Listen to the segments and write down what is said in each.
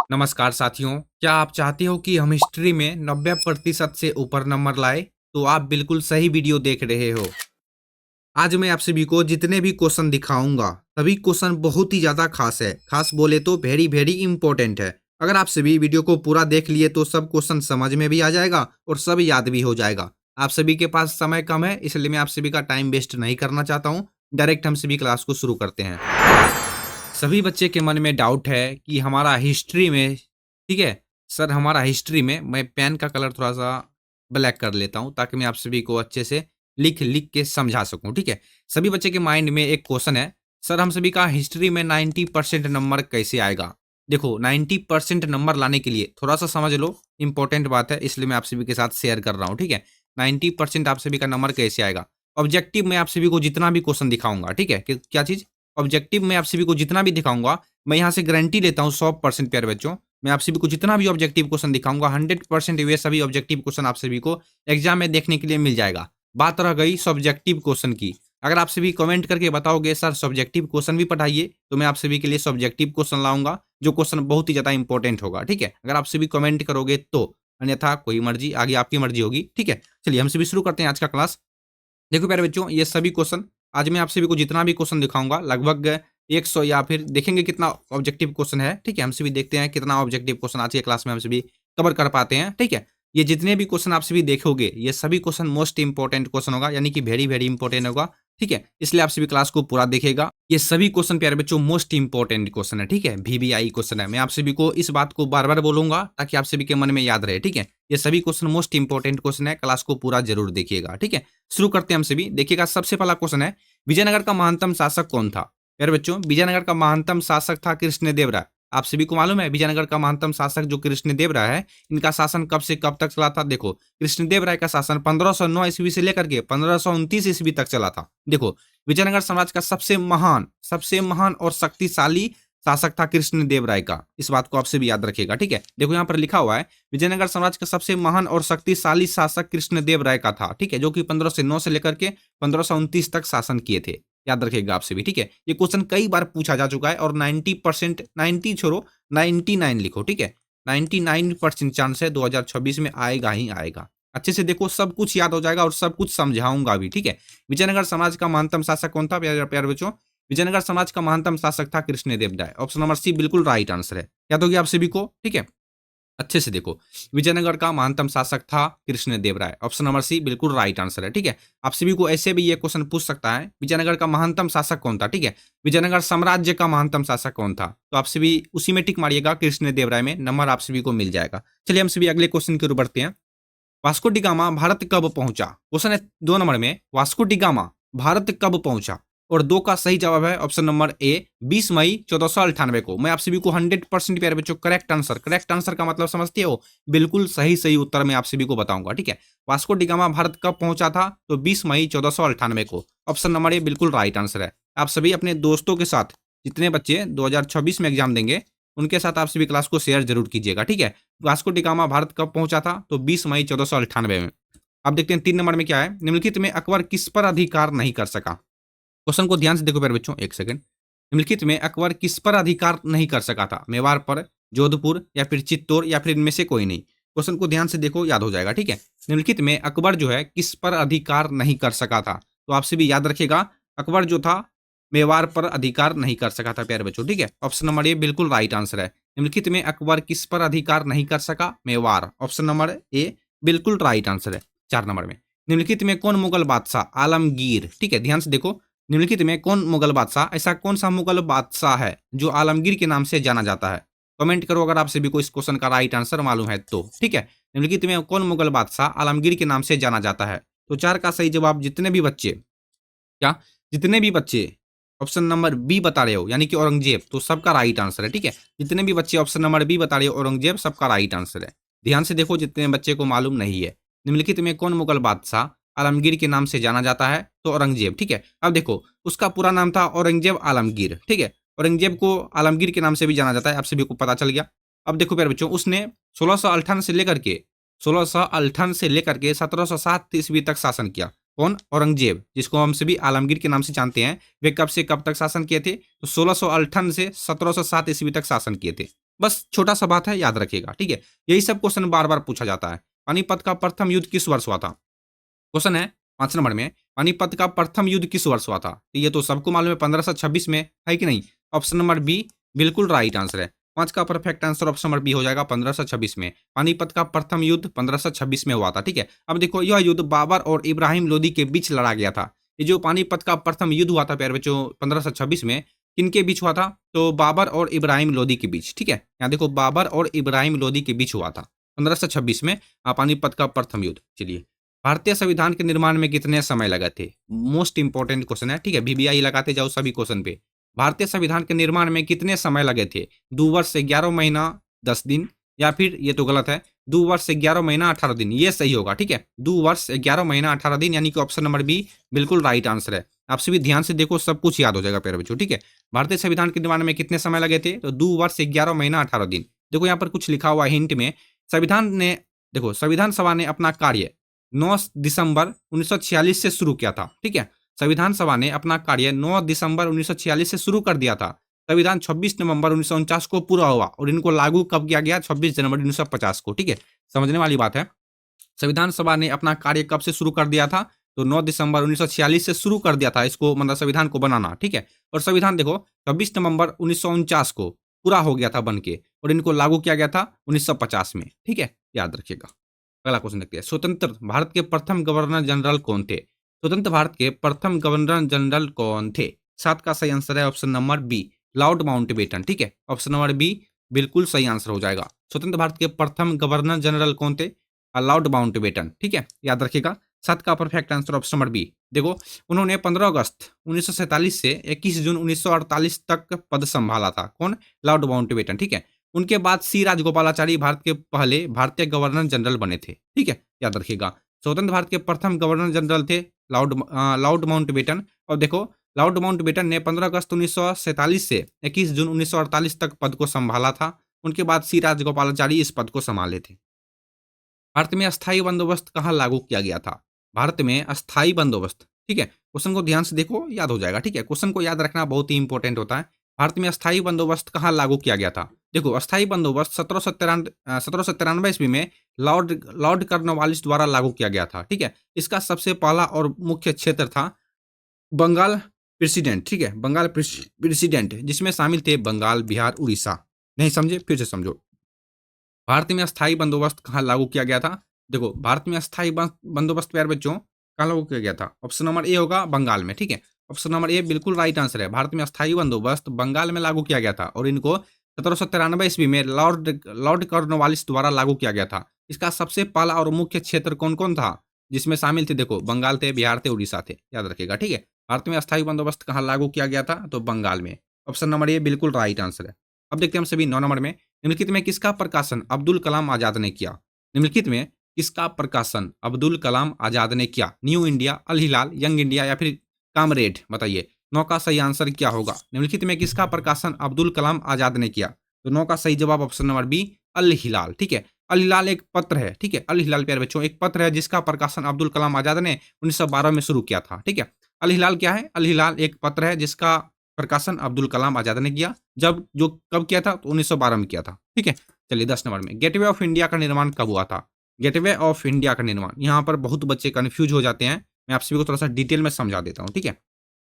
नमस्कार साथियों, क्या आप चाहते हो कि हम हिस्ट्री में 90% से ऊपर नंबर लाए? तो आप बिल्कुल सही वीडियो देख रहे हो। आज मैं आप सभी को जितने भी क्वेश्चन दिखाऊंगा, सभी क्वेश्चन बहुत ही ज़्यादा खास है। खास बोले तो वेरी वेरी इंपॉर्टेंट है। अगर आप सभी वीडियो को पूरा देख लिए तो सब क्वेश्चन समझ में भी आ जाएगा और सब याद भी हो जाएगा। आप सभी के पास समय कम है, इसलिए मैं आप सभी का टाइम वेस्ट नहीं करना चाहता हूँ। डायरेक्ट हम सभी क्लास को शुरू करते हैं। सभी बच्चे के मन में डाउट है कि हमारा हिस्ट्री में, ठीक है सर, हमारा हिस्ट्री में, मैं पेन का कलर थोड़ा सा ब्लैक कर लेता हूं ताकि मैं आप सभी को अच्छे से लिख लिख के समझा सकूं। ठीक है, सभी बच्चे के माइंड में एक क्वेश्चन है, सर हम सभी का हिस्ट्री में 90% नंबर कैसे आएगा? देखो, 90% नंबर लाने के लिए थोड़ा सा समझ लो, इंपॉर्टेंट बात है, इसलिए मैं आप सभी के साथ शेयर कर रहा हूँ। ठीक है, 90% आप सभी का नंबर कैसे आएगा? ऑब्जेक्टिव में आप सभी को जितना भी क्वेश्चन दिखाऊंगा, ठीक है, क्या चीज? ऑब्जेक्टिव में आप सभी को जितना भी दिखाऊंगा, मैं यहाँ से गारंटी लेता हूँ 100% प्यारे बच्चों, मैं आप सभी को जितना भी ऑब्जेक्टिव क्वेश्चन दिखाऊंगा 100% वे सभी ऑब्जेक्टिव क्वेश्चन आप सभी को एग्जाम में देखने के लिए मिल जाएगा। बात रह गई सब्जेक्टिव क्वेश्चन की। अगर आप सभी कमेंट करके बताओगे सर सब्जेक्टिव क्वेश्चन भी पढ़ाइए, तो मैं आप सभी के लिए सब्जेक्टिव क्वेश्चन लाऊंगा, जो क्वेश्चन बहुत ही ज्यादा इंपॉर्टेंट होगा। ठीक है, अगर आप सभी कमेंट करोगे तो, अन्यथा कोई मर्जी, आगे आपकी मर्जी होगी। ठीक है, चलिए हम सभी शुरू करते हैं आज का क्लास। देखो प्यारे बच्चों, ये सभी क्वेश्चन आज मैं आप सभी को जितना भी क्वेश्चन दिखाऊंगा, लगभग 100, या फिर देखेंगे कितना ऑब्जेक्टिव क्वेश्चन है। ठीक है, हम सभी देखते हैं कितना ऑब्जेक्टिव क्वेश्चन आज के क्लास में हम सभी कवर कर पाते हैं। ठीक है, ये जितने भी क्वेश्चन आप सभी देखोगे, ये सभी क्वेश्चन मोस्ट इंपॉर्टेंट क्वेश्चन होगा, यानी कि वेरी वेरी इंपॉर्टेंट होगा। ठीक है, इसलिए आप सभी क्लास को पूरा देखेगा। ये सभी क्वेश्चन प्यारे बच्चों मोस्ट इंपॉर्टेंट क्वेश्चन है। ठीक है, वीवीआई क्वेश्चन है। मैं आप सभी को इस बात को बार बार बोलूंगा ताकि आप सभी के मन में याद रहे। ठीक है, ये सभी क्वेश्चन मोस्ट इंपॉर्टेंट क्वेश्चन है, क्लास को पूरा जरूर देखिएगा। ठीक है, शुरू करते हैं हम सभी। देखिएगा, सबसे पहला क्वेश्चन है, विजयनगर का महानतम शासक कौन था? यार बच्चों, विजयनगर का महानतम शासक था कृष्णदेव राय। आप सभी को मालूम है विजयनगर का महानतम शासक जो कृष्णदेव राय है, इनका शासन कब से कब तक चला था? देखो, कृष्णदेव राय का शासन 1509 ईस्वी से लेकर के 1529 ईस्वी तक चला था। देखो, विजयनगर साम्राज्य का सबसे महान और शक्तिशाली शासक था कृष्णदेव राय का। इस बात को आपसे भी याद रखिएगा। ठीक है, देखो यहाँ पर लिखा हुआ है, विजयनगर साम्राज्य का सबसे महान और शक्तिशाली शासक कृष्णदेव राय का था। ठीक है, जो कि 1509 से लेकर के 1529 तक शासन किए थे। याद रखिएगा आपसे भी। ठीक है, ये क्वेश्चन कई बार पूछा जा चुका है और 90%, 90 छोड़ो, 99 लिखो। ठीक है, 99% चांस है 2026 में आएगा ही आएगा। अच्छे से देखो, सब कुछ याद हो जाएगा और सब कुछ समझाऊंगा भी। ठीक है, विजयनगर साम्राज्य का महानतम शासक कौन था प्यारे बच्चों? विजयनगर समाज का महानतम शासक था कृष्णदेव राय। ऑप्शन नंबर सी बिल्कुल राइट आंसर है। याद होगी आप सभी को? ठीक है, अच्छे से देखो, विजयनगर का महानतम शासक था कृष्णदेव राय। ऑप्शन नंबर सी बिल्कुल राइट आंसर है। ठीक है, आप सभी को ऐसे भी ये क्वेश्चन पूछ सकता है, विजयनगर का महानतम शासक कौन था? ठीक है, विजयनगर साम्राज्य का महानतम शासक कौन था? तो आप सभी उसी में टिक मारिएगा, कृष्णदेव राय में नंबर आप सभी को मिल जाएगा। चलिए हम सभी अगले क्वेश्चन की ओर बढ़ते हैं। वास्को डी गामा भारत कब पहुंचा? क्वेश्चन है 2 नंबर में, वास्को डी गामा भारत कब पहुंचा? और 2 का सही जवाब है ऑप्शन नंबर ए, 20 मई 1498 को। मैं आप सभी को 100% प्यारे बच्चों करेक्ट आंसर का मतलब समझते हो, बिल्कुल सही सही उत्तर मैं आप सभी को बताऊंगा। ठीक है, वास्को डी गामा भारत कब पहुंचा था? तो 20 मई 1498 को। ऑप्शन नंबर ए बिल्कुल राइट आंसर है। आप सभी अपने दोस्तों के साथ, जितने बच्चे 2026 में एग्जाम देंगे, उनके साथ आप सभी क्लास को शेयर जरूर कीजिएगा। ठीक है, वास्को डी गामा भारत कब पहुंचा था? तो 20 मई 1498 में। अब देखते हैं 3 नंबर में क्या है, निम्नलिखित में अकबर किस पर अधिकार नहीं कर सका? क्वेश्चन को ध्यान से देखो प्यारे बच्चों, एक सेकंड। निम्नलिखित में अकबर किस पर अधिकार नहीं कर सका था? मेवाड़ पर, जोधपुर, या फिर चित्तौड़, या फिर इनमें से कोई नहीं। क्वेश्चन को ध्यान से देखो, याद हो जाएगा। ठीक है, निम्नलिखित में अकबर जो है किस पर अधिकार नहीं कर सका था? तो आपसे भी याद रखिएगा, अकबर जो था मेवाड़ पर अधिकार नहीं कर सका था प्यारे बच्चों। ठीक है, ऑप्शन नंबर ए बिल्कुल राइट आंसर है। निम्नलिखित में अकबर किस पर अधिकार नहीं कर सका? मेवाड़। ऑप्शन नंबर ए बिल्कुल राइट आंसर है। 4 नंबर में, निम्नलिखित में कौन मुगल बादशाह आलमगीर, ठीक है ध्यान से देखो, निम्नलिखित में कौन मुगल बादशाह, ऐसा कौन सा मुगल बादशाह है जो आलमगीर के नाम से जाना जाता है? कमेंट करो अगर आप सभी को इस क्वेश्चन का राइट आंसर मालूम है तो। ठीक है, निम्नलिखित में कौन मुगल बादशाह आलमगीर के नाम से जाना जाता है? तो 4 का सही जवाब जितने भी बच्चे, क्या जितने भी बच्चे ऑप्शन नंबर बी बता रहे हो, यानी कि औरंगजेब, तो सबका राइट आंसर है। ठीक है, जितने भी बच्चे ऑप्शन नंबर बी बता रहे हो औरंगजेब, सबका राइट आंसर है। ध्यान से देखो, जितने बच्चे को मालूम नहीं है, निम्नलिखित में कौन मुगल बादशाह आलमगीर के नाम से जाना जाता है? तो औरंगजेब। ठीक है, अब देखो, उसका पूरा नाम था औरंगजेब आलमगीर। ठीक है, औरंगजेब को आलमगीर के नाम से भी जाना जाता है, आप सभी को पता चल गया। अब देखो प्यारे बच्चों, उसने 1658 से लेकर के 1707 ईस्वी तक शासन किया। कौन? औरंगजेब, जिसको हम सभी आलमगीर के नाम से जानते हैं। वे कब से कब तक शासन किए थे? तो 1658 से 1707 ईस्वी तक शासन किए थे। बस छोटा सा बात है, याद रखिएगा, ठीक है। यही सब क्वेश्चन बार बार पूछा जाता है। पानीपत का प्रथम युद्ध किस वर्ष हुआ था? क्वेश्चन है 5 नंबर में, पानीपत का प्रथम युद्ध किस वर्ष हुआ था? तो ये तो सबको मालूम है, 1526 में, है कि नहीं? ऑप्शन नंबर बी बिल्कुल राइट आंसर है। 5 का perfect answer option number B हो जाएगा, 1526 में। पानीपत का प्रथम युद्ध 1526 में हुआ था, ठीक है। अब देखो, यह युद्ध बाबर और इब्राहिम लोदी के बीच लड़ा गया था। ये जो पानीपत का प्रथम युद्ध हुआ था प्यारे बच्चों 1526 में, किनके बीच हुआ था? तो बाबर और इब्राहिम लोदी के बीच, ठीक है। यहाँ देखो, बाबर और इब्राहिम लोदी के बीच हुआ था 1526 में पानीपत का प्रथम युद्ध। चलिए, भारतीय संविधान के निर्माण में कितने समय लगे थे? मोस्ट इंपॉर्टेंट क्वेश्चन है, ठीक है। वीवीआई लगाते जाओ सभी क्वेश्चन पे। भारतीय संविधान के निर्माण में कितने समय लगे थे? 2 वर्ष 11 महीना 10 दिन, या फिर ये तो गलत है, 2 वर्ष 11 महीना 18 दिन, ये सही होगा, ठीक है। 2 वर्ष 11 महीना 18 दिन, यानी कि ऑप्शन नंबर बी बिल्कुल राइट आंसर है। आपसे भी ध्यान से देखो, सब कुछ याद हो जाएगा प्यारे बच्चों, ठीक है। भारतीय संविधान के निर्माण में कितने समय लगे थे? तो 2 वर्ष 11 महीना 18 दिन। देखो यहाँ पर कुछ लिखा हुआ हिंट में, संविधान ने, देखो संविधान सभा ने अपना कार्य 9 दिसंबर 1946 से शुरू किया था, ठीक है। संविधान सभा ने अपना कार्य 9 दिसंबर 1946 से शुरू कर दिया था। संविधान 26 नवंबर 1949 को पूरा हुआ और इनको लागू कब किया गया? 26 जनवरी 1950 को, ठीक है। समझने वाली बात है। संविधान सभा ने अपना कार्य कब से शुरू कर दिया था? तो 9 दिसंबर 1946 से शुरू कर दिया था इसको, मतलब संविधान को बनाना, ठीक है। और संविधान देखो 26 नवंबर 1949 को पूरा हो गया था बन के, और इनको लागू किया गया था 1950 में, ठीक है। याद रखिएगा। अगला क्वेश्चन देखते हैं, स्वतंत्र भारत के प्रथम गवर्नर जनरल कौन थे? स्वतंत्र भारत के प्रथम गवर्नर जनरल कौन थे? 7 का सही आंसर है option number B, lord Mountbatten, ठीक है। ऑप्शन नंबर बी बिल्कुल सही आंसर हो जाएगा। स्वतंत्र भारत के प्रथम गवर्नर जनरल कौन थे? लॉर्ड माउंटबेटन, ठीक है। याद रखिएगा। 7 का perfect answer option number B. देखो, उन्होंने 15 अगस्त 1947 से 21 जून 1948 तक पद संभाला था। कौन? लॉर्ड माउंटबेटन, ठीक है। उनके बाद सी राजगोपालाचारी भारत के पहले भारतीय गवर्नर जनरल बने थे, ठीक है। याद रखिएगा। स्वतंत्र भारत के प्रथम गवर्नर जनरल थे लॉर्ड माउंटबेटन। और देखो, लॉर्ड माउंटबेटन ने 15 अगस्त 1947 से 21 जून 1948 तक पद को संभाला था। उनके बाद सी राजगोपालाचारी इस पद को संभाले थे। भारत में अस्थायी बंदोबस्त कहाँ लागू किया गया था? भारत में अस्थायी बंदोबस्त, ठीक है। क्वेश्चन को ध्यान से देखो, याद हो जाएगा, ठीक है। क्वेश्चन को याद रखना बहुत ही इंपॉर्टेंट होता है। भारत में अस्थायी बंदोबस्त कहाँ लागू किया गया था? देखो, अस्थायी बंदोबस्त 1793 ईस्वी में लॉर्ड लॉर्ड कॉर्नवालिस द्वारा लागू किया गया था, ठीक है। इसका सबसे पहला और मुख्य क्षेत्र था बंगाल प्रेसिडेंट, ठीक है। बंगाल प्रेसिडेंट, जिसमें शामिल थे बंगाल, बिहार, उड़ीसा। नहीं समझे? फिर से समझो। भारत में अस्थायी बंदोबस्त कहाँ लागू किया गया था? देखो, भारत में अस्थायी बंदोबस्त प्यारे बच्चों कहाँ लागू किया गया था? ऑप्शन नंबर ए होगा बंगाल में, ठीक है। ऑप्शन नंबर ए बिल्कुल राइट आंसर है। भारत में अस्थायी बंदोबस्त बंगाल में लागू किया गया था, और इनको 1793 ईस्वी में लॉर्ड लॉर्ड कॉर्नवालिस द्वारा लागू किया गया था। इसका सबसे पहला और मुख्य क्षेत्र कौन कौन था जिसमें शामिल थे? देखो, बंगाल थे, बिहार थे, उड़ीसा थे। याद रखिएगा, ठीक है। भारत में अस्थायी बंदोबस्त कहाँ लागू किया गया था? तो बंगाल में। ऑप्शन नंबर ए बिल्कुल राइट आंसर है। अब देखते हैं हम सभी 9 नंबर में, निम्नलिखित में किसका प्रकाशन अब्दुल कलाम आजाद ने किया? निम्नलिखित में किसका प्रकाशन अब्दुल कलाम आजाद ने किया? न्यू इंडिया, अल हिलाल, यंग इंडिया, या फिर कामरेड? बताइए, 9 का सही आंसर क्या होगा? निम्नलिखित में किसका प्रकाशन अब्दुल कलाम आजाद ने किया? तो 9 का सही जवाब ऑप्शन नंबर बी, अल हिलाल, ठीक है। अल हिलाल एक पत्र है, ठीक है। अल हिलाल प्यारे बच्चों एक पत्र है जिसका प्रकाशन अब्दुल कलाम आजाद ने 1912 में शुरू किया था, ठीक है। अल हिलाल क्या है? अल हिलाल एक पत्र है जिसका प्रकाशन अब्दुल कलाम आजाद ने किया। जब जो कब किया था? तो 1912 में किया था, ठीक है। चलिए 10 नंबर में, गेटवे ऑफ इंडिया का निर्माण कब हुआ था? गेटवे ऑफ इंडिया का निर्माण, यहाँ पर बहुत बच्चे कंफ्यूज हो जाते हैं। मैं आप सभी को थोड़ा सा डिटेल में समझा देता हूँ, ठीक है।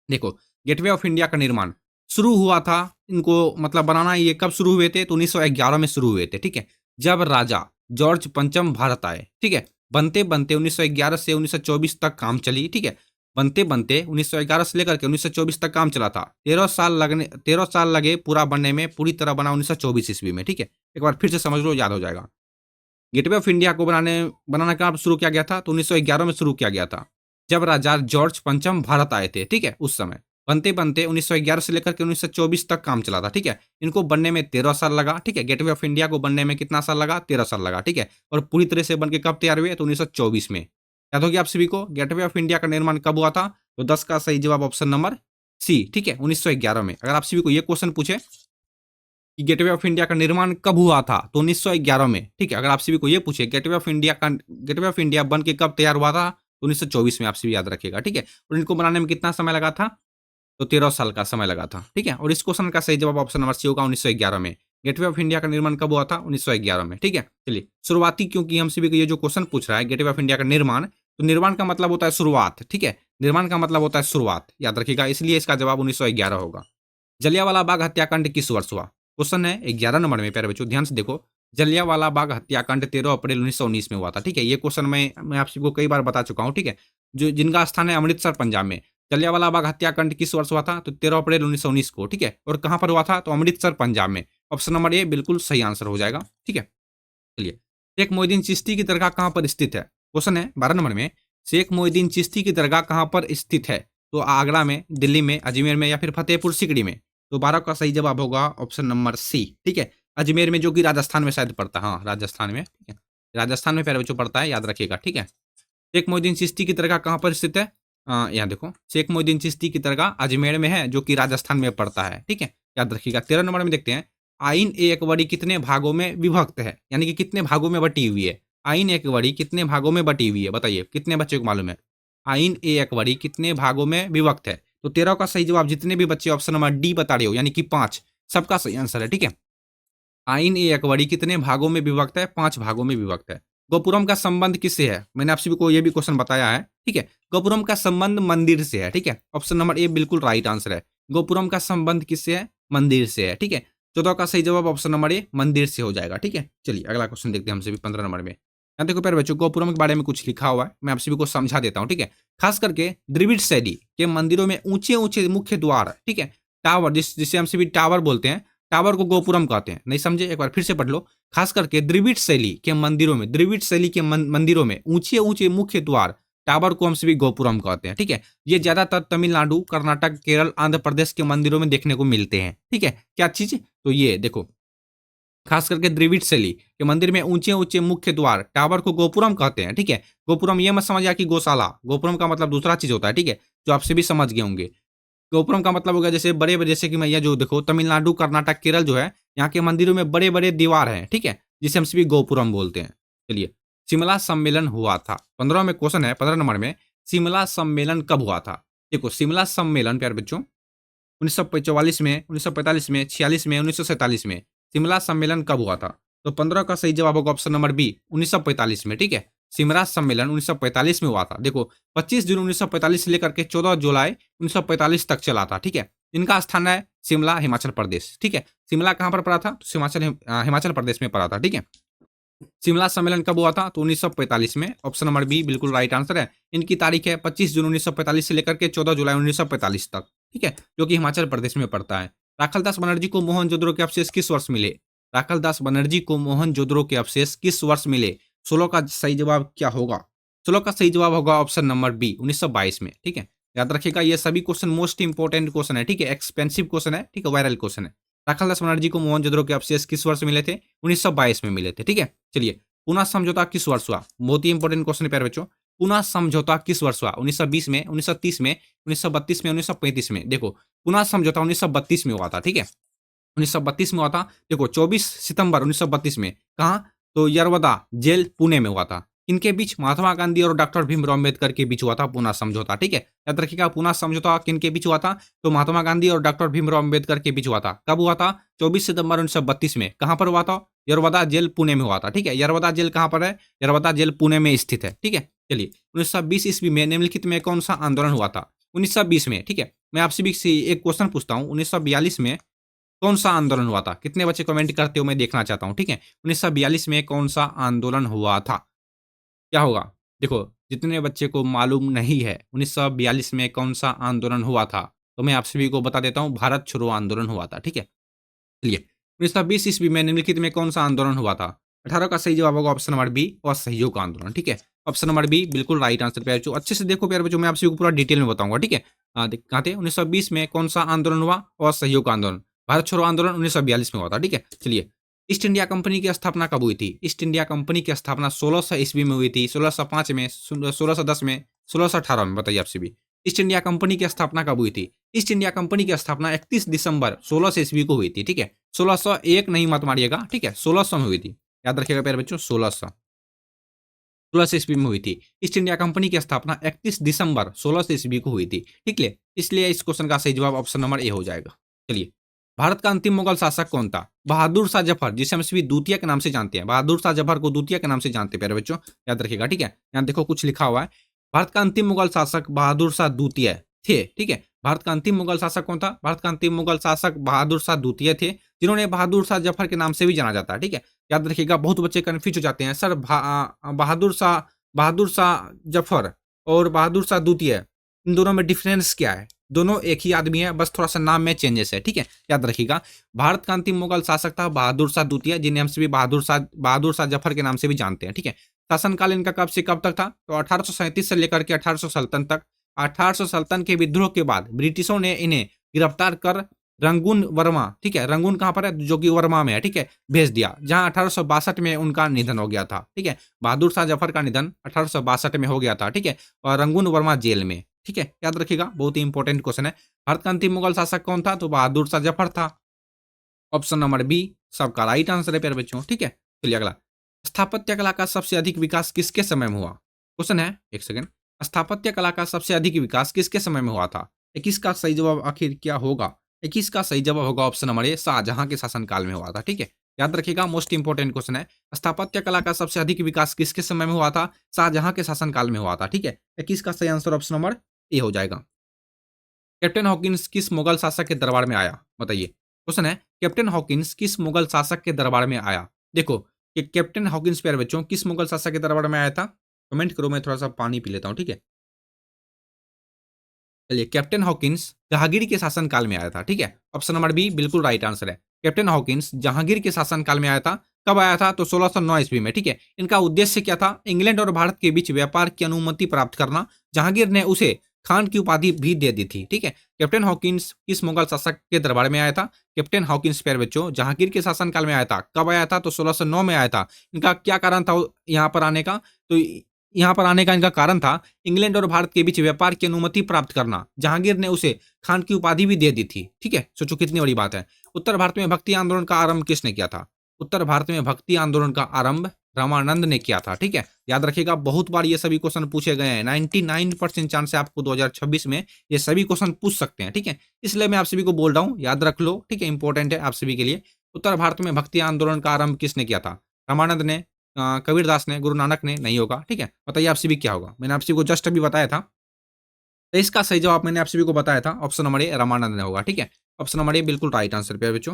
देखो, गेटवे ऑफ इंडिया का निर्माण शुरू हुआ था, इनको मतलब बनाना ये कब शुरू हुए थे? तो 1911 में शुरू हुए थे, ठीक है। जब राजा जॉर्ज पंचम भारत आए, ठीक है। बनते बनते 1911 से 1924 तक काम चली, ठीक है। बनते बनते 1911 से लेकर के 1924 तक काम चला था। 13 साल लगे पूरा बनने में, पूरी तरह बना 1924 ईस्वी में, ठीक है। एक बार फिर से समझ लो, याद हो जाएगा। गेटवे ऑफ इंडिया को बनाना कब शुरू किया गया था? तो 1911 में शुरू किया गया था, जब राजा जॉर्ज पंचम भारत आए थे, ठीक है, उस समय। बनते बनते 1911 से लेकर के 1924 तक काम चला था, ठीक है। इनको बनने में 13 साल लगा, ठीक है। गेटवे ऑफ इंडिया को बनने में कितना साल लगा? 13 साल लगा, ठीक है। और पूरी तरह से बन के कब तैयार हुए? तो 1924 में। याद होगी आप सभी को, गेटवे ऑफ इंडिया का निर्माण कब हुआ था? तो 10 का सही जवाब ऑप्शन नंबर सी, ठीक है, 1911 में। अगर आप सभी को ये क्वेश्चन पूछे कि गेटवे ऑफ इंडिया का निर्माण कब हुआ था? तो 1911 में, ठीक है। अगर आप सभी को ये पूछे गेटवे ऑफ इंडिया बन के कब तैयार हुआ था? तो 1924 में, आप सभी याद रखिएगा, ठीक है। और इनको बनाने में कितना समय लगा था? तो 13 साल का समय लगा था, ठीक है। और इस क्वेश्चन का सही जवाब ऑप्शन नंबर सी होगा, 1911 में। गेटवे ऑफ इंडिया का निर्माण कब हुआ था? 1911 में। ठीक है, चलिए शुरुआती, क्योंकि हम सभी को ये जो क्वेश्चन पूछ रहा है गेटवे ऑफ इंडिया का निर्माण, तो निर्माण का मतलब होता है शुरुआत। ठीक है, निर्माण का मतलब होता है शुरुआत, याद रखिएगा, इसलिए इसका जवाब 1911 होगा। जलियांवाला बाग हत्याकांड किस वर्ष हुआ? क्वेश्चन है 11 नंबर में, प्यारे बच्चों ध्यान से देखो। जलियांवाला बाग हत्याकांड 13 अप्रैल 1919 में हुआ था। ठीक है, ये क्वेश्चन मैं आप सबको कई बार बता चुका हूँ। ठीक है, जो जिनका स्थान है अमृतसर पंजाब में। जलियांवाला बाग हत्याकांड किस वर्ष हुआ था? तो 13 अप्रैल 1919 को। ठीक है, और कहां पर हुआ था? तो अमृतसर पंजाब में। ऑप्शन नंबर ए बिल्कुल सही आंसर हो जाएगा। ठीक है, चलिए शेख मोइनुद्दीन चिश्ती की दरगाह कहां पर स्थित है? क्वेश्चन है 12 नंबर में, शेख मोइनुद्दीन चिश्ती की दरगाह कहां पर स्थित है? तो आगरा में, दिल्ली में, अजमेर में, या फिर फतेहपुर सिकड़ी में? तो 12 का सही जवाब होगा ऑप्शन नंबर सी। ठीक है, अजमेर में, जो कि राजस्थान में शायद पड़ता है। हाँ, राजस्थान में। ठीक है, राजस्थान में प्यारे बच्चों पड़ता है, याद रखिएगा। ठीक है, शेख मोइनुद्दीन चिश्ती की दरगाह कहां पर स्थित है? यहाँ देखो, शेख मोइनुद्दीन चिश्ती की दरगाह अजमेर में है, जो कि राजस्थान में पड़ता है। ठीक है, याद रखिएगा। 13 नंबर में देखते हैं, आइन ए अकबरी कितने भागों में विभक्त है? यानी कि कितने भागों में बटी हुई है? आइन ए अकबरी कितने भागों में बटी हुई है? बताइए, कितने बच्चों को मालूम है? आइन ए अकबरी कितने भागों में विभक्त है? तो 13 का सही जवाब जितने भी बच्चे ऑप्शन नंबर डी बता रहे हो, यानी कि 5, सबका सही आंसर है। ठीक है, आइन ए अकबरी कितने भागों में विभक्त है? 5 भागों में विभक्त है। गोपुरम का संबंध किससे है? मैंने आप सभी को ये भी क्वेश्चन बताया है। ठीक है, गोपुरम का संबंध मंदिर से है। ठीक है, ऑप्शन नंबर ए बिल्कुल राइट आंसर है। गोपुरम का संबंध किससे है? मंदिर से है। ठीक है, 14 का सही जवाब ऑप्शन नंबर ए मंदिर से हो जाएगा। ठीक है, चलिए अगला क्वेश्चन देखते हैं हम सभी 15 नंबर में। यहाँ देखो प्यारे बच्चों, गोपुरम के बारे में कुछ लिखा हुआ है, मैं आप सभी को समझा देता हूँ। ठीक है, खास करके द्रविड़ शैली के मंदिरों में ऊंचे ऊंचे मुख्य द्वार, ठीक है, टावर, जिसे हम सभी टावर बोलते हैं, टावर को गोपुरम कहते हैं। नहीं समझे? एक बार फिर से पढ़ लो। खास करके द्रविड़ शैली के मंदिरों में, द्रविड़ शैली के मंदिरों में ऊंचे ऊंचे मुख्य द्वार, टावर को हम सभी गोपुरम कहते हैं। ठीक है, ये ज्यादातर तमिलनाडु, कर्नाटक, केरल, आंध्र प्रदेश के मंदिरों में देखने को मिलते हैं। ठीक है, क्या चीज? तो ये देखो, खास करके द्रविड़ शैली के मंदिर में ऊंचे ऊंचे मुख्य द्वार, टावर को गोपुरम कहते हैं। ठीक है, गोपुरम ये मत समझिए कि गौशाला, गोपुरम का मतलब दूसरा चीज होता है। ठीक है, जो आपसे भी समझ गए होंगे। गोपुरम का मतलब हो गया जैसे बड़े बड़े, जैसे कि मैं ये जो देखो तमिलनाडु, कर्नाटक, केरल जो है, यहाँ के मंदिरों में बड़े बड़े दीवार हैं। ठीक है, जिसे हम सभी गोपुरम बोलते हैं। चलिए, शिमला सम्मेलन हुआ था, 15 में क्वेश्चन है, 15 नंबर में, शिमला सम्मेलन कब हुआ था? देखो, शिमला सम्मेलन प्यारे बच्चों 1944 में, 1945 में, 46 में, 1947 में, शिमला सम्मेलन कब हुआ था? तो 15 का सही जवाब होगा ऑप्शन नंबर बी, 1945 में। ठीक है, शिमला सम्मेलन 1945 में हुआ था। देखो, 25 जून 1945 से लेकर के 14 जुलाई 1945 तक चला था। ठीक है, इनका स्थान है शिमला, हिमाचल प्रदेश। ठीक है, शिमला कहाँ पर पड़ा था? तो हिमाचल प्रदेश में पड़ा था। ठीक है, शिमला सम्मेलन कब हुआ था? तो 1945 में। ऑप्शन नंबर बी बिल्कुल राइट आंसर है। इनकी तारीख है 25 जून 1945 से लेकर के 14 जुलाई 1945 तक। ठीक है, जो कि हिमाचल प्रदेश में पड़ता है। राखलदास बनर्जी को मोहनजोदड़ो के अवशेष किस वर्ष मिले? राखलदास बनर्जी को मोहनजोदड़ो के अवशेष किस वर्ष मिले? 16 का सही जवाब क्या होगा? 16 का सही जवाब होगा ऑप्शन नंबर बी, 1922 में। ठीक है, याद रखिएगा, ये सभी क्वेश्चन मोस्ट इंपोर्टेंट क्वेश्चन है। ठीक है, एक्सपेंसिव क्वेश्चन है। ठीक है, वायरल क्वेश्चन है। राखलदास बनर्जी को मोहनजोदड़ो के अवशेष किस वर्ष मिले थे? 1922 में मिले थे। ठीक है, चलिए, पुनः समझौता किस वर्ष हुआ? बहुत ही इंपॉर्टेंट क्वेश्चन है प्यारे बच्चों। पुनः समझौता किस वर्ष हुआ? 1920 में, 1930 में, 1932 में, 1935 में? देखो, पुनः समझौता 1932 में हुआ था। ठीक है, 1932 में हुआ था। देखो, 24 सितंबर 1932 में, कहाँ? तो यरवदा जेल, पुणे में हुआ था। इनके बीच महात्मा गांधी और डॉक्टर भीमराव अम्बेडकर के बीच हुआ था पुनः समझौता। ठीक है, याद रखिएगा, पुनः समझौता किनके बीच हुआ था? तो महात्मा गांधी और डॉक्टर भीमराव अम्बेडकर के बीच हुआ था। कब हुआ था? 24 सितंबर 1932 में। कहां पर हुआ था? यरवदा जेल, पुणे में हुआ था। ठीक है, यरवदा जेल कहां पर है? यरवदा जेल पुणे में स्थित है। ठीक है, चलिए, 1920 ईस्वी में निम्नलिखित में कौन सा आंदोलन हुआ था? 1920 में। ठीक है, मैं आपसे भी एक क्वेश्चन पूछता हूँ, 1942 में कौन सा आंदोलन हुआ था? कितने बच्चे कमेंट करते हो, मैं देखना चाहता हूँ। ठीक है, 1942 में कौन सा आंदोलन हुआ था? क्या होगा? देखो, जितने बच्चे को मालूम नहीं है 1942 में कौन सा आंदोलन हुआ था, तो मैं आप सभी को बता देता हूँ, भारत छोड़ो आंदोलन हुआ था। ठीक है, चलिए, 1920 ईस्वी में निम्नलिखित में कौन सा आंदोलन हुआ था? 18 का सही जवाब होगा ऑप्शन नंबर बी, असहयोग आंदोलन। ठीक है, ऑप्शन नंबर बी बिल्कुल राइट आंसर। प्यारे बच्चों, अच्छे से देखो प्यारे बच्चों, मैं आप सभी को पूरा डिटेल में बताऊंगा। ठीक है, कहाँ थे? 1920 में कौन सा आंदोलन हुआ? असहयोग आंदोलन। भारत छोड़ो आंदोलन 1942 में हुआ था। ठीक है, चलिए, ईस्ट इंडिया कंपनी की स्थापना कब हुई थी? ईस्ट इंडिया कंपनी की स्थापना 1600 ईस्वी में हुई थी, 1605 में, 1610 में, 1618 में? बताइए आप सभी, ईस्ट इंडिया कंपनी की स्थापना कब हुई थी? ईस्ट इंडिया कंपनी की स्थापना 31 दिसंबर 1600 ईस्वी को हुई थी। ठीक है, 1601 नहीं मत मारिएगा। ठीक है, 1600 में हुई थी, याद रखिएगा प्यारे बच्चों, 1600 ईस्वी में हुई थी। ईस्ट इंडिया कंपनी की स्थापना 31 दिसंबर 1600 ईस्वी को हुई थी। ठीक है, इसलिए इस क्वेश्चन का सही जवाब ऑप्शन नंबर ए हो जाएगा। चलिए, भारत का अंतिम मुगल शासक कौन था? बहादुर शाह जफर, जिसे हम सिर्फ द्वितीय के नाम से जानते हैं। बहादुर शाह जफर को द्वितीय के नाम से जानते हैं प्यारे बच्चों, याद रखिएगा, ठीक है। यहाँ देखो कुछ लिखा हुआ है, भारत का अंतिम मुगल शासक बहादुर शाह द्वितीय थे, ठीक है। भारत का अंतिम मुगल शासक कौन था? भारत का अंतिम मुगल शासक बहादुर शाह द्वितीय थे, जिन्होंने बहादुर शाह जफर के नाम से भी जाना जाता है, ठीक है। याद रखिएगा, बहुत बच्चे कंफ्यूज हो जाते हैं, सर बहादुर शाह जफर और बहादुर शाह द्वितीय, इन दोनों में डिफरेंस क्या है? दोनों एक ही आदमी है, बस थोड़ा सा नाम में चेंजेस है, ठीक है। याद रखिएगा, भारत का अंतिम मुगल शासक था बहादुर शाह द्वितीय, जिन्हें हम सभी बहादुर शाह जफर के नाम से भी जानते हैं, ठीक है। शासनकाल इनका कब से कब तक था? तो 1837 से लेकर के 1857 तक। 1857 के विद्रोह के बाद ब्रिटिशों ने इन्हें गिरफ्तार कर रंगून वर्मा, ठीक है, रंगून कहां पर है? जो कि वर्मा में है, ठीक है, भेज दिया, जहां 1862 में उनका निधन हो गया था, ठीक है। बहादुर शाह जफर का निधन 1862 में हो गया था, ठीक है, और रंगून वर्मा जेल में, ठीक है। याद रखिएगा, बहुत ही इंपॉर्टेंट क्वेश्चन है। भारत का अंतिम मुगल शासक कौन था? तो बहादुर शाह जफर था। ऑप्शन नंबर बी सबका राइट आंसर है प्यारे बच्चों, ठीक है। चलिए अगला, स्थापत्य कला का सबसे अधिक विकास किसके समय में हुआ? क्वेश्चन है, एक सेकंड, स्थापत्य कला का सबसे अधिक विकास किसके समय में हुआ था? 21 का सही जवाब आखिर क्या होगा? 21 का सही जवाब होगा ऑप्शन नंबर ए, शाहजहां के शासनकाल में हुआ था, ठीक है। याद रखिएगा, मोस्ट इंपोर्टेंट क्वेश्चन है, स्थापत्य कला का सबसे अधिक विकास किसके समय में हुआ था? शाहजहां के शासनकाल में हुआ था, ठीक है। 21 का सही आंसर ऑप्शन नंबर ए हो जाएगा। कैप्टन हॉकिंस किस मुगल शासक के दरबार में आया? बताइए, क्वेश्चन है, कैप्टन हॉकिंस किस मुगल शासक के दरबार में आया? देखो कि कैप्टन हॉकिंस प्यारे बच्चों किस मुगल शासक के दरबार में आया था? कमेंट करो, मैं थोड़ा सा पानी पी लेता हूँ, ठीक है। चलिए, कैप्टन हॉकिंस जहांगीर के शासनकाल में आया था, ठीक है। ऑप्शन नंबर बी बिल्कुल राइट आंसर है। कैप्टन हॉकिंस जहांगीर के शासनकाल में आया था। कब आया था? तो 1609 ईस्वी में, ठीक है। इनका उद्देश्य क्या था? इंग्लैंड और भारत के बीच व्यापार की अनुमति प्राप्त करना। जहांगीर ने उसे खान की उपाधि भी दे दी थी, ठीक है। कैप्टन हॉकिंस किस मुगल शासक के दरबार में आया था? कैप्टन हॉकिंस प्यारे बच्चों जहांगीर के शासनकाल में आया था। कब आया था? तो 1609 में आया था। इनका क्या कारण था यहाँ पर आने का? तो यहाँ पर आने का इनका कारण था इंग्लैंड और भारत के बीच व्यापार की अनुमति प्राप्त करना। जहांगीर ने उसे खान की उपाधि भी दे दी थी, ठीक है। सोचो कितनी बड़ी बात है। उत्तर भारत में भक्ति आंदोलन का आरंभ किसने किया था? उत्तर भारत में भक्ति आंदोलन का आरंभ रामानंद ने किया था, ठीक है। याद रखिएगा, बहुत बार ये सभी क्वेश्चन पूछे गए हैं। 99% चांस है आपको 2026 में ये सभी क्वेश्चन पूछ सकते हैं, ठीक है। इसलिए मैं आप सभी को बोल रहा हूँ, याद रख लो, ठीक है, इंपॉर्टेंट है आप सभी के लिए। उत्तर भारत में भक्ति आंदोलन का आरंभ किसने किया था? रामानंद ने, कबीरदास ने, गुरु नानक ने? नहीं होगा, ठीक है। बताइए आप सभी क्या होगा? मैंने आप सभी को जस्ट अभी बताया था, तो इसका सही जवाब मैंने आप सभी को बताया था, ऑप्शन नंबर ए रामानंद ने होगा, ठीक है। ऑप्शन नंबर ए बिल्कुल राइट आंसर पे बच्चों।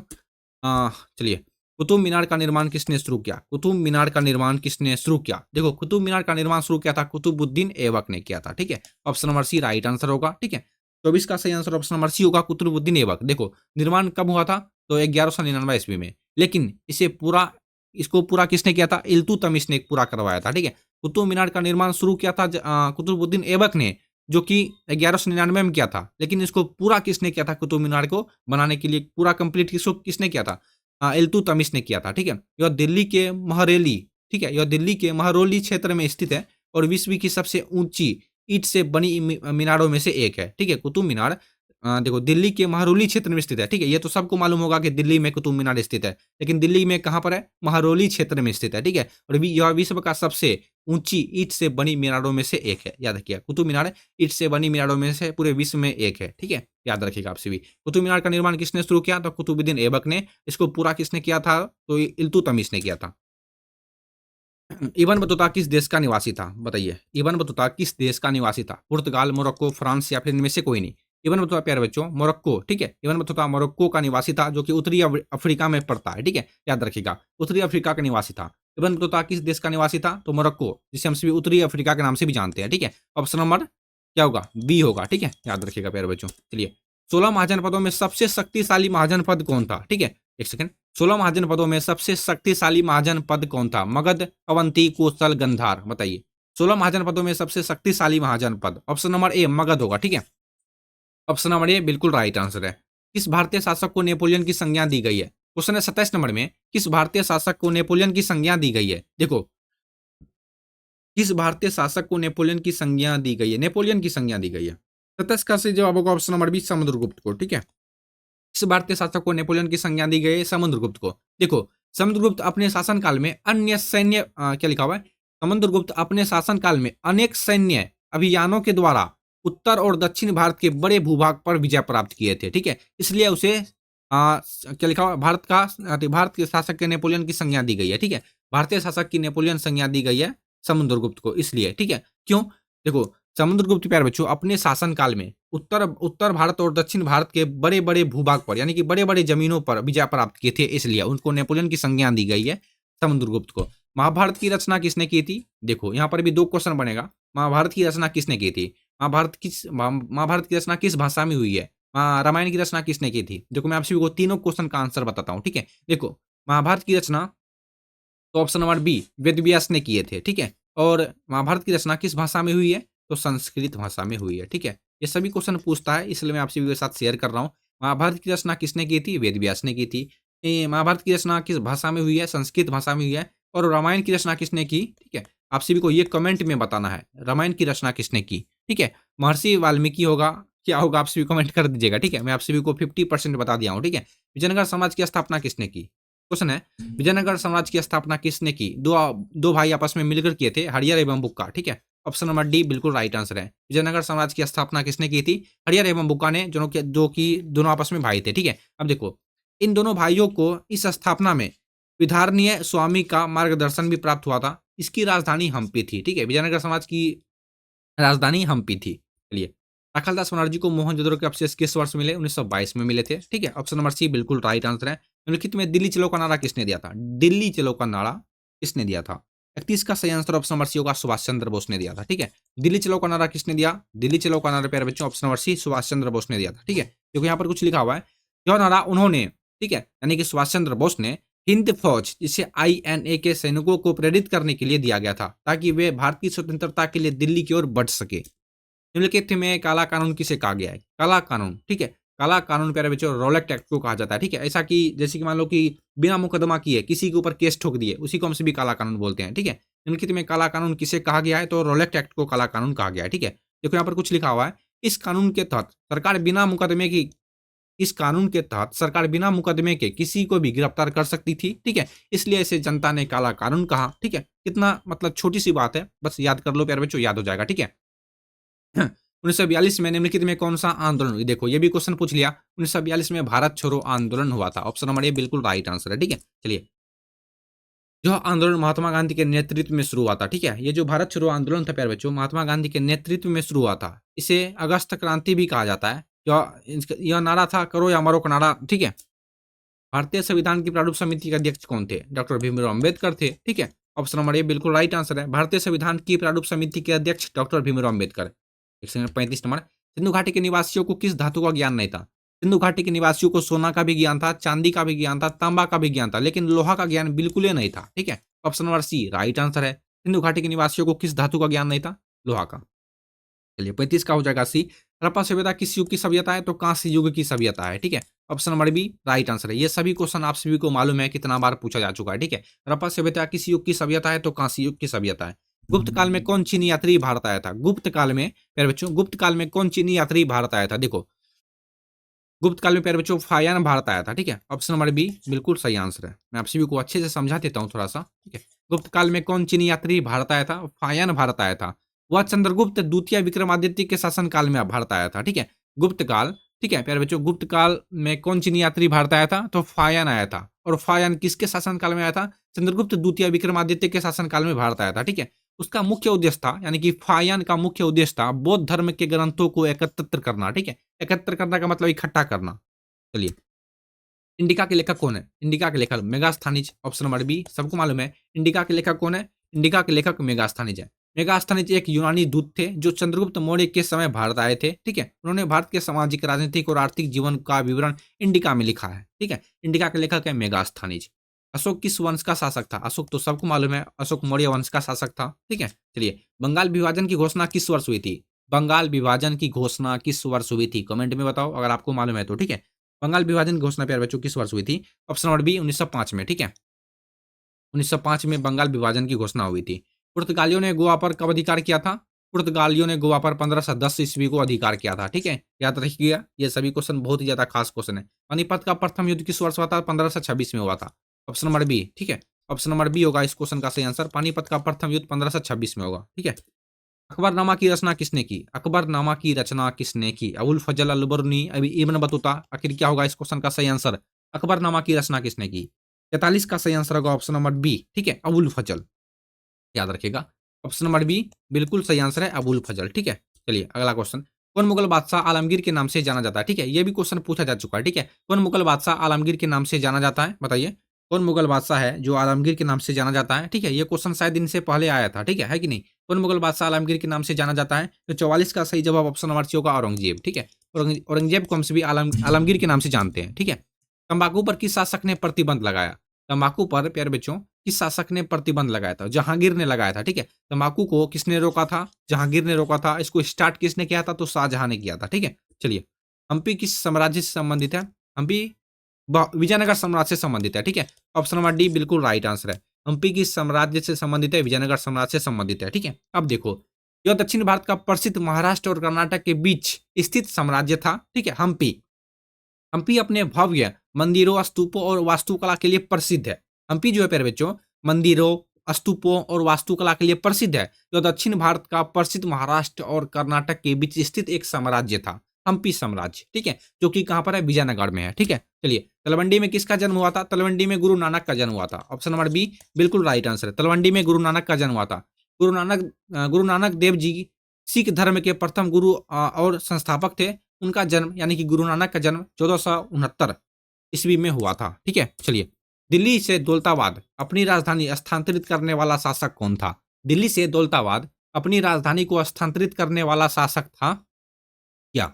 चलिए, कुतुब मीनार का निर्माण किसने शुरू किया? कुतुब मीनार का निर्माण किसने शुरू किया? देखो, कुतुब मीनार का निर्माण शुरू किया था कुतुबुद्दीन ऐबक ने किया था, ठीक है। Option number C right answer होगा, ठीक है। 24 का सही आंसर ऑप्शन नंबर सी होगा, कुतुबुद्दीन ऐबक। देखो, निर्माण कब हुआ था? तो 1199 ईस्वी में। लेकिन इसको पूरा किसने किया था? इल्तुतमिश ने पूरा करवाया था, ठीक है। कुतुब मीनार का निर्माण शुरू किया था कुतुबुद्दीन ऐबक ने, जो कि 1199 में किया था। लेकिन इसको पूरा किसने किया था? कुतुब मीनार को बनाने के लिए पूरा कंप्लीट किसने किया था? इल्तुतमिश ने किया था, ठीक है। यह दिल्ली के महरेली, ठीक है, यह दिल्ली के महरौली क्षेत्र में स्थित है और विश्व की सबसे ऊंची ईंट से बनी मीनारों में से एक है, ठीक है। कुतुब मीनार देखो दिल्ली के महरौली क्षेत्र में स्थित है, ठीक है। ये तो सबको मालूम होगा कि दिल्ली में कुतुब मीनार स्थित है, लेकिन दिल्ली में कहाँ पर है? महरौली क्षेत्र में स्थित है, ठीक है। और यह विश्व का सबसे ऊंची ईंट से बनी मीनारों में से एक है। याद रखिएगा, कुतुब मीनार ईंट से बनी मीनारों में से पूरे विश्व में एक है, ठीक है। याद रखिएगा आप सभी। कुतुब मीनार का निर्माण किसने शुरू किया? तो कुतुबुद्दीन ऐबक ने। इसको पूरा किसने किया था? तो इल्तुतमिश ने किया था। इब्न बतूता किस देश का निवासी था? बताइए, इब्न बतूता किस देश का निवासी था? पुर्तगाल, मोरक्को, फ्रांस या फिर इनमें से कोई नहीं। इब्न बतूता प्यारे बच्चों मोरक्को, ठीक है। इब्न बतूता मोरक्को का निवासी था, जो कि उत्तरी अफ्रीका में पड़ता है, ठीक है। याद रखिएगा, उत्तरी अफ्रीका का निवासी था। इब्न बतूता किस देश का निवासी था? तो मोरक्को, जिसे हम सभी उत्तरी अफ्रीका के नाम से भी जानते हैं, ठीक है। ऑप्शन नंबर क्या होगा? बी होगा, ठीक है। याद रखिएगा प्यारे बच्चों। चलिए, 16 महाजनपदों में सबसे शक्तिशाली महाजनपद कौन था? ठीक है, एक सेकंड। 16 महाजनपदों में सबसे शक्तिशाली महाजनपद कौन था? मगध, अवंती, कोसल, गंधार? बताइए, 16 महाजनपदों में सबसे शक्तिशाली महाजनपद ऑप्शन नंबर ए मगध होगा, ठीक है। ऑप्शन नंबर ए बिल्कुल राइट आंसर है। किस भारतीय शासक को नेपोलियन की संज्ञा दी गई है? क्वेश्चन है 27 नंबर में, किस भारतीय शासक को नेपोलियन की संज्ञा दी गई है? देखो, किस भारतीय शासक को नेपोलियन की संज्ञा दी गई है? नेपोलियन की संज्ञा दी गई है। 27 का सही जवाब होगा ऑप्शन नंबर बी समुद्रगुप्त को, ठीक है। किस भारतीय शासक को नेपोलियन की संज्ञा दी गई? समुद्रगुप्त को। देखो, समुद्रगुप्त अपने शासनकाल में अन्य सैन्य क्या लिखा हुआ है? समुद्रगुप्त अपने शासनकाल में अनेक सैन्य अभियानों के द्वारा उत्तर और दक्षिण भारत के बड़े भूभाग पर विजय प्राप्त किए थे, ठीक है। इसलिए उसे क्या लिखा हुआ भारत का भारत के शासक के नेपोलियन की संज्ञा दी गई है, ठीक है। भारतीय शासक की नेपोलियन संज्ञा दी गई है समुद्रगुप्त को, इसलिए, ठीक है। क्यों? देखो, समुद्रगुप्त प्यारे बच्चों अपने शासन काल में उत्तर उत्तर भारत और दक्षिण भारत के बड़े बड़े भूभाग पर, यानी कि बड़े बड़े जमीनों पर विजय प्राप्त किए थे, इसलिए उनको नेपोलियन की संज्ञा दी गई है समुद्रगुप्त को। महाभारत की रचना किसने की थी? देखो यहाँ पर भी दो क्वेश्चन बनेगा। महाभारत की रचना किसने की थी? महाभारत की रचना किस भाषा में हुई है? रामायण की रचना किसने की थी? देखो मैं आप सभी को तीनों क्वेश्चन का आंसर बताता हूँ, ठीक है। देखो, महाभारत की रचना तो option number B Ved Vyas ने किए थे, ठीक है। और महाभारत की रचना किस भाषा में हुई है? तो संस्कृत भाषा में हुई है, ठीक है। ये सभी क्वेश्चन पूछता है, इसलिए मैं आप सभी के साथ शेयर कर रहा हूँ। महाभारत की रचना किसने की थी? वेद व्यास ने की थी। महाभारत की रचना किस भाषा में हुई है? संस्कृत भाषा में हुई है। और रामायण की रचना किसने की? ठीक है, आप सभी को ये कमेंट में बताना है, रामायण की रचना किसने की, ठीक है। महर्षि वाल्मीकि होगा, क्या होगा, आप सभी कमेंट कर दीजिएगा, ठीक है। मैं आप सभी को 50% बता दिया हूँ, ठीक है। विजयनगर समाज की स्थापना किसने की? क्वेश्चन है, विजयनगर साम्राज्य की स्थापना किसने की? दो भाई आपस में मिलकर किए थे, हरियर एवं बुक्का, ठीक है। ऑप्शन नंबर डी बिल्कुल राइट आंसर है। विजयनगर साम्राज्य की स्थापना किसने की थी? हरियर एवं बुक्का ने, जो कि दोनों आपस में भाई थे, ठीक है। अब देखो, इन दोनों भाइयों को इस स्थापना में विधारणीय स्वामी का मार्गदर्शन भी प्राप्त हुआ था। इसकी राजधानी हम्पी थी, ठीक है। विजयनगर समाज की राजधानी हम्पी थी। चलिए, राखालदास बनर्जी को मोहनजोदड़ो के अवशेष किस वर्ष मिले? 1922 में मिले थे, ठीक है। ऑप्शन नंबर सी बिल्कुल राइट आंसर है। निम्नलिखित में दिल्ली चलो का नारा किसने दिया था? दिल्ली चलो का नारा किसने दिया था? 31 का सही आंसर ऑप्शन नंबर सी होगा, सुभाष चंद्र बोस ने दिया था, ठीक है। दिल्ली चलो का नारा किसने दिया? दिल्ली चलो का नारा प्यारे बच्चों ऑप्शन नंबर सी सुभाष चंद्र बोस ने दिया था, ठीक है। क्योंकि यहाँ पर कुछ लिखा हुआ है, यह नारा उन्होंने, ठीक है, यानी कि सुभाष चंद्र बोस ने हिंद फौज जिसे INA के सैनिकों को प्रेरित करने के लिए दिया गया था, ताकि वे भारतीय स्वतंत्रता के लिए दिल्ली की ओर बढ़ सके। निम्नलिखित में काला कानून किसे कहा गया है? काला कानून, ठीक है। काला कानून प्यारे बच्चों रोलेक्ट एक्ट को कहा जाता है, ठीक है। ऐसा कि जैसे कि मान लो कि बिना मुकदमा किए किसी के ऊपर केस ठोक दिए, उसी को हम सभी काला कानून बोलते हैं, ठीक है। निम्नलिखित में काला कानून किसे कहा गया है? तो रोलेक्ट एक्ट को काला कानून कहा गया है, ठीक है। देखो यहाँ पर कुछ लिखा हुआ है, इस कानून के तहत सरकार बिना मुकदमे की इस कानून के तहत सरकार बिना मुकदमे के किसी को भी गिरफ्तार कर सकती थी, ठीक है। इसलिए इसे जनता ने काला कानून कहा, ठीक है। कितना मतलब छोटी सी बात है, बस याद कर लो प्यारे बच्चों, याद हो जाएगा, ठीक है। 1942 में निम्नलिखित में कौन सा आंदोलन हुई? देखो ये भी क्वेश्चन पूछ लिया। 1942 में भारत छोड़ो आंदोलन हुआ था, ऑप्शन नंबर ए बिल्कुल राइट आंसर है, ठीक है। चलिए, जो आंदोलन महात्मा गांधी के नेतृत्व में शुरू हुआ था, ठीक है। ये जो भारत छोड़ो आंदोलन था प्यारे बच्चों, महात्मा गांधी के नेतृत्व में शुरू हुआ था। इसे अगस्त क्रांति भी कहा जाता है। यह नारा था करो या मरो का नारा, ठीक है। भारतीय संविधान की प्रारूप समिति के अध्यक्ष कौन थे? डॉक्टर भीमराव अम्बेडकर थे, ठीक है। ऑप्शन नंबर ए बिल्कुल राइट आंसर है। भारतीय संविधान की प्रारूप समिति के अध्यक्ष डॉक्टर भीमराव अम्बेडकर। 135 नंबर, सिंधु घाटी के निवासियों को किस धातु का ज्ञान नहीं था? सिंधु घाटी के निवासियों को सोना का भी ज्ञान था, चांदी का भी ज्ञान था, तांबा का भी ज्ञान था, लेकिन लोहा का ज्ञान बिल्कुल ही नहीं था, ठीक है। Option number C right answer है। सिंधु घाटी के निवासियों को किस धातु का ज्ञान नहीं था? लोहा का। चलिए, 35 का हो जाएगा सी। हड़प्पा सभ्यता किस युग की सभ्यता है? तो कांस्य युग की सभ्यता है, ठीक है। Option number B right answer है। ये सभी क्वेश्चन आप सभी को मालूम है कितना बार पूछा जा चुका है, ठीक है। हड़प्पा सभ्यता किस युग की सभ्यता है? तो कांस्य युग की सभ्यता है। गुप्त काल में कौन चीनी यात्री भारत आया था? गुप्त काल में प्यारे बच्चों, गुप्त काल में कौन चीनी यात्री भारत आया था? देखो, गुप्त काल में प्यारे बच्चों फायान भारत आया था, ठीक है। ऑप्शन नंबर बी बिल्कुल सही आंसर है। मैं आप सभी को अच्छे से समझा देता हूँ थोड़ा सा, ठीक है। गुप्त काल में कौन चीनी यात्री भारत आया था? फायान भारत आया था। वह चंद्रगुप्त द्वितीय विक्रमादित्य के शासन काल में भारत आया था, ठीक है। गुप्त काल, ठीक है प्यारे बच्चों, गुप्त काल में कौन चीनी यात्री भारत आया था? तो फायान आया था। और फायान किसके शासन काल में आया था? चंद्रगुप्त द्वितीय विक्रमादित्य के शासन काल में भारत आया था, ठीक है। उसका मुख्य उद्देश्य था, यानी कि फायान का मुख्य उद्देश्य था बौद्ध धर्म के ग्रंथों को एकत्रित करना, ठीक है। एकत्र करना का मतलब इकट्ठा करना। चलिए, इंडिका के लेखक कौन है? इंडिका के लेखक मेगास्थनीज, ऑप्शन नंबर बी सबको मालूम है। इंडिका के लेखक कौन है? इंडिका के लेखक मेगास्थनीज है। मेगास्थनीज एक यूनानी दूत थे जो चंद्रगुप्त मौर्य के समय भारत आए थे, ठीक है। उन्होंने भारत के सामाजिक, राजनीतिक और आर्थिक जीवन का विवरण इंडिका में लिखा है, ठीक है। इंडिका के लेखक है मेगास्थनीज। अशोक किस वंश का शासक था? अशोक तो सबको मालूम है, अशोक मौर्य वंश का शासक था, ठीक है। चलिए, बंगाल विभाजन की घोषणा किस वर्ष हुई थी? बंगाल विभाजन की घोषणा किस वर्ष हुई थी? कमेंट में बताओ अगर आपको मालूम है तो, ठीक है। बंगाल विभाजन की घोषणा प्यारे बच्चों किस वर्ष हुई थी? ऑप्शन नंबर बी 1905 में, ठीक है। 1905 में बंगाल विभाजन की घोषणा हुई थी। पुर्तगालियों ने गोवा पर कब अधिकार किया था? पुर्तगालियों ने गोवा पर 1510 ईस्वी को अधिकार किया था, ठीक है। याद रखिएगा, ये सभी क्वेश्चन बहुत ही ज्यादा खास क्वेश्चन है। पानीपत का प्रथम युद्ध किस वर्ष हुआ था? 1526 में हुआ था। ऑप्शन नंबर बी, ठीक है। ऑप्शन नंबर बी होगा इस क्वेश्चन का सही आंसर। पानीपत का प्रथम युद्ध 1526 में होगा, ठीक है। अकबरनामा की रचना किसने की? अकबरनामा की रचना किसने की? अबुल फजल अल बरनी, अभी इब्न बतूता। आखिर क्या होगा इस क्वेश्चन का सही आंसर? अकबरनामा की रचना किसने की? 43 का सही आंसर होगा ऑप्शन नंबर बी, ठीक है, अबुल फजल। याद रखिएगा, ऑप्शन नंबर बी बिल्कुल सही आंसर है, अबुल फजल, ठीक है। चलिए अगला क्वेश्चन, कौन मुगल बादशाह आलमगीर के नाम से जाना जाता है? ठीक है, ये भी क्वेश्चन पूछा जा चुका है, ठीक है। कौन मुगल बादशाह आलमगीर के नाम से जाना जाता है, बताइए। कौन मुगल बादशाह है जो आलमगीर के नाम से जाना जाता है? ठीक है, ये क्वेश्चन शायद इनसे पहले आया था, ठीक है कि नहीं? कौन मुगल बादशाह आलमगीर के नाम से जाना जाता है? तो 44 का सही जवाब ऑप्शन नंबर सी होगा, औरंगजेब, ठीक है। औरंगजेब को हम सभी आलमगीर के नाम से जानते हैं, ठीक है। तंबाकू पर किस शासक ने प्रतिबंध लगाया? तंबाकू पर प्यारे बच्चों किस शासक ने प्रतिबंध लगाया था? जहांगीर ने लगाया था, ठीक है। तंबाकू को किसने रोका था? जहांगीर ने रोका था। इसको स्टार्ट किसने किया था? तो शाहजहां ने किया था, ठीक है। चलिए, हम्पी किस साम्राज्य से संबंधित है? हम्पी विजयनगर साम्राज्य से संबंधित है, ठीक है। ऑप्शन नंबर डी बिल्कुल राइट आंसर है। हम्पी किस साम्राज्य से संबंधित है? विजयनगर साम्राज्य से संबंधित है, ठीक है। अब देखो, यह दक्षिण भारत का प्रसिद्ध महाराष्ट्र और कर्नाटक के बीच स्थित साम्राज्य था, ठीक है, हम्पी। हम्पी अपने भव्य मंदिरों, स्तूपों और वास्तुकला के लिए प्रसिद्ध है। हम्पी जो है प्यारे बच्चों, मंदिरों, स्तूपों और वास्तुकला के लिए प्रसिद्ध है। जो दक्षिण भारत का प्रसिद्ध महाराष्ट्र और कर्नाटक के बीच स्थित एक साम्राज्य था, हम्पी साम्राज्य, ठीक है, जो कि कहां पर है? विजयनगर में है, ठीक है। चलिए, तलवंडी में किसका जन्म हुआ था? तलवंडी में गुरु नानक का जन्म हुआ था। ऑप्शन नंबर बी बिल्कुल राइट आंसर है। तलवंडी में गुरु नानक का जन्म हुआ था। गुरु नानक देव जी सिख धर्म के प्रथम गुरु और संस्थापक थे। उनका जन्म यानी कि गुरु नानक का जन्म 1469 ईस्वी में हुआ था, ठीक है। चलिए, दिल्ली से दौलताबाद अपनी राजधानी स्थानांतरित करने वाला शासक कौन था? दिल्ली से दौलताबाद अपनी राजधानी को स्थानांतरित करने वाला शासक था क्या?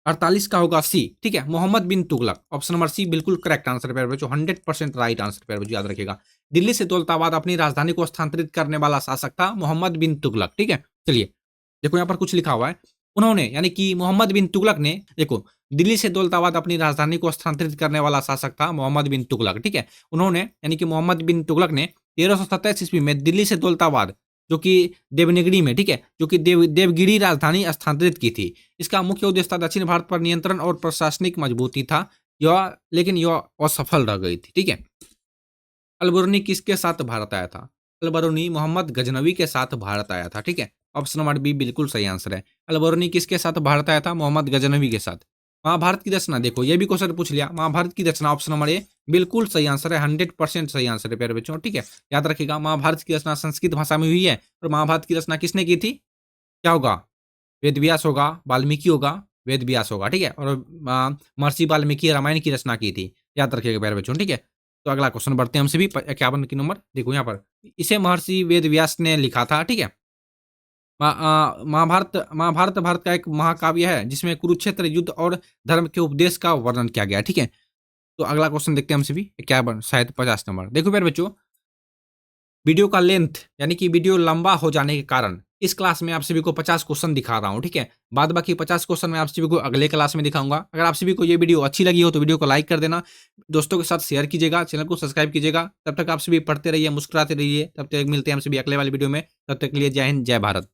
48 का होगा सी, ठीक है, मोहम्मद बिन तुगलक। ऑप्शन नंबर सी बिल्कुल करेक्ट आंसर प्यारे बच्चों, 100% राइट आंसर प्यारे बच्चों, याद रखिएगा। दिल्ली से दौलताबाद अपनी राजधानी को स्थानांतरित करने वाला शासक था मोहम्मद बिन तुगलक, ठीक है। चलिए, देखो यहाँ पर कुछ लिखा हुआ है। उन्होंने यानी कि मोहम्मद बिन तुगलक ने, देखो, दिल्ली से दौलताबाद अपनी राजधानी को स्थानांतरित करने वाला शासक था मोहम्मद बिन तुगलक, ठीक है। उन्होंने यानी कि मोहम्मद बिन तुगलक ने 1327 ईस्वी में दिल्ली से दौलताबाद, जो कि देवगिरी में, ठीक है, जो कि देवगिरी राजधानी स्थानांतरित की थी। इसका मुख्य उद्देश्य था दक्षिण भारत पर नियंत्रण और प्रशासनिक मजबूती था। यह लेकिन यह असफल रह गई थी, ठीक है। अलबरूनी किसके साथ भारत आया था? अलबरूनी मोहम्मद गजनवी के साथ भारत आया था, ठीक है। ऑप्शन नंबर बी बिल्कुल सही आंसर है। अलबरूनी किसके साथ भारत आया था? मोहम्मद गजनवी के साथ। महाभारत की रचना, देखो ये भी क्वेश्चन पूछ लिया। महाभारत की रचना ऑप्शन नंबर ए बिल्कुल सही आंसर है, 100% सही आंसर है प्यारे बच्चों, ठीक है। याद रखिएगा, महाभारत की रचना संस्कृत भाषा में हुई है। और महाभारत की रचना किसने की थी? क्या होगा? वेद व्यास होगा, वाल्मीकि होगा, वेद व्यास होगा, ठीक है। और महर्षि वाल्मीकि रामायण की रचना की थी। याद रखिएगा प्यारे बच्चों, ठीक है। तो अगला क्वेश्चन बढ़ते हैं हम सभी 51 की नंबर, देखो यहाँ पर, इसे महर्षि वेद व्यास ने लिखा था, ठीक है। महाभारत महाभारत भारत का एक महाकाव्य है जिसमें कुरुक्षेत्र युद्ध और धर्म के उपदेश का वर्णन किया गया है, ठीक है। तो अगला क्वेश्चन देखते हैं हम सभी 51 शायद 50 नंबर, देखो प्यारे बच्चों, वीडियो का लेंथ यानी कि वीडियो लंबा हो जाने के कारण इस क्लास में आप सभी को 50 क्वेश्चन दिखा रहा हूं, ठीक है। बाद बाकी 50 क्वेश्चन मैं आप सभी को अगले क्लास में दिखाऊंगा। अगर आप सभी को ये वीडियो अच्छी लगी हो तो वीडियो को लाइक कर देना, दोस्तों के साथ शेयर कीजिएगा, चैनल को सब्सक्राइब कीजिएगा। तब तक आप सभी पढ़ते रहिए, मुस्कुराते रहिए। तब तक मिलते हैं हम सभी अगले वाली वीडियो में। तब तक के लिए जय हिंद, जय भारत।